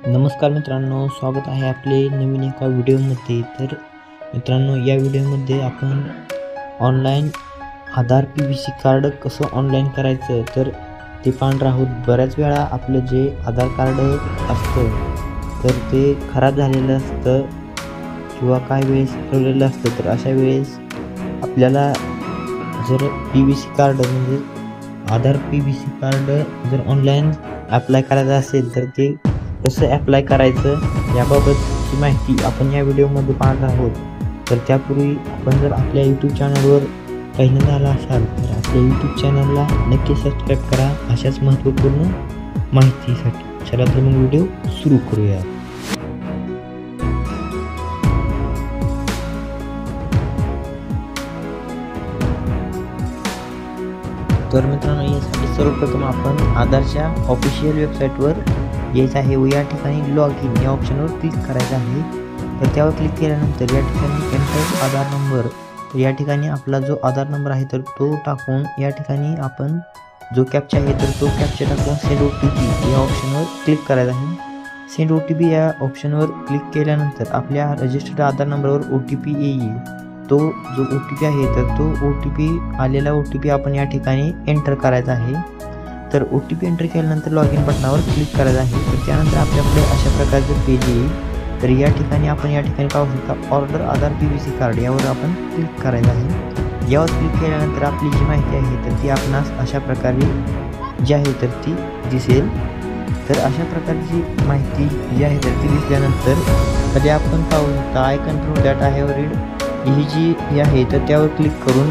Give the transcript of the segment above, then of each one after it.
नमस्कार मित्रांनो, स्वागत आहे आपले नवीन एका व्हिडिओमध्ये। तर मित्रांनो, या व्हिडिओमध्ये आपण ऑनलाईन आधार PVC कार्ड कसं ऑनलाईन करायचं तर ते पाहणार आहोत। बऱ्याच वेळा आपलं जे आधार कार्ड असतं तर ते खराब झालेलं असतं किंवा काही वेळेस हरवलेलं असतं। तर अशा वेळेस आपल्याला जर PVC कार्ड म्हणजे आधार PVC कार्ड जर ऑनलाईन अप्लाय करायचं असेल तर ते कसं अप्लाय करायचं याबाबतची माहिती आपण या व्हिडिओमध्ये पाहणार आहोत। तर त्यापूर्वी आपण जर आपल्या यूट्यूब चॅनलवर पहिल्यांदा आला असाल तर आपल्या यूट्यूब चॅनलला नक्की सबस्क्राईब करा अशाच महत्त्वपूर्ण माहितीसाठी। चला तर मग व्हिडिओ सुरू करूया। तर मित्रांनो, यासाठी सर्वप्रथम आपण आधारच्या ऑफिशियल वेबसाईटवर यायचं आहे व या ठिकाणी लॉग इन या ऑप्शनवर क्लिक करायचं आहे। तर त्यावर क्लिक केल्यानंतर या ठिकाणी एंटर आधार नंबर, तर या ठिकाणी आपला जो आधार नंबर आहे तर तो टाकून या ठिकाणी आपण जो कॅप्चा आहे तर तो कॅप्चा टाकून सेंड OTP या ऑप्शनवर क्लिक करायचं आहे। सेंड OTP या ऑप्शनवर क्लिक केल्यानंतर आपल्या रजिस्टर्ड आधार नंबरवर OTP येईल। तो जो OTP आहे तर तो OTP आलेला OTP आपण या ठिकाणी एंटर करायचा आहे। तर OTP एंटर केल्यानंतर लॉग इन बटनावर क्लिक करायचं आहे। तर त्यानंतर आपल्याकडे अशा प्रकारचं पेज येईल। तर या ठिकाणी आपण पाहू शकता ऑर्डर आधार PVC कार्ड यावर आपण क्लिक करायचं आहे। यावर क्लिक केल्यानंतर आपली जी माहिती आहे तर ती आपणास अशा प्रकारे जी आहे तर ती दिसेल। तर अशा प्रकारची माहिती जी आहे तर ती दिसल्यानंतर खाली आपण पाहू शकता I control data have read ही जी आहे तर त्यावर क्लिक करून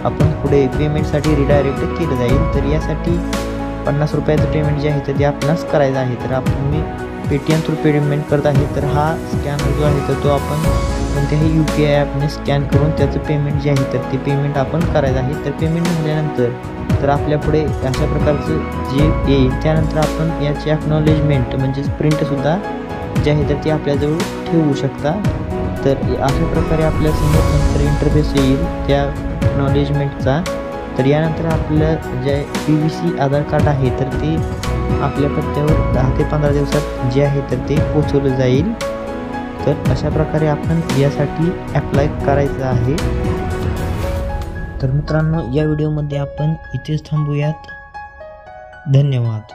आपण पुढे पेमेंटसाठी रिडायरेक्ट केलं जाईल। तर यासाठी 50 रुपयाचं पेमेंट जे आहे तर ते आपणास करायचं आहे। तर आपण मी पेटीएम थ्रू पेमेंट करत आहे। तर हा स्कॅनर जो आहे तर तो आपण कोणत्याही UPI ॲपने स्कॅन करून त्याचं पेमेंट जे आहे तर ते पेमेंट आपण करायचं आहे। तर पेमेंट झाल्यानंतर तर आपल्या पुढे अशा प्रकारचं जे येईल त्यानंतर आपण याची ॲक्नॉलेजमेंट म्हणजेच प्रिंटसुद्धा जे आहे तर ती आपल्याजवळ ठेवू शकता। तर अशा प्रकारे आपल्यासमोर नंतर इंटरफेस येईल त्या एक्नॉलेजमेंटचा। तर यानंतर आपलं जे PVC आधार कार्ड आहे तर ते आपल्या पत्त्यावर 10 ते 15 दिवसात जे आहे तर ते पोचवलं जाईल। तर अशा प्रकारे आपण यासाठी अप्लाय करायचं आहे। तर मित्रांनो, या व्हिडिओमध्ये आपण इथेच थांबूयात। धन्यवाद।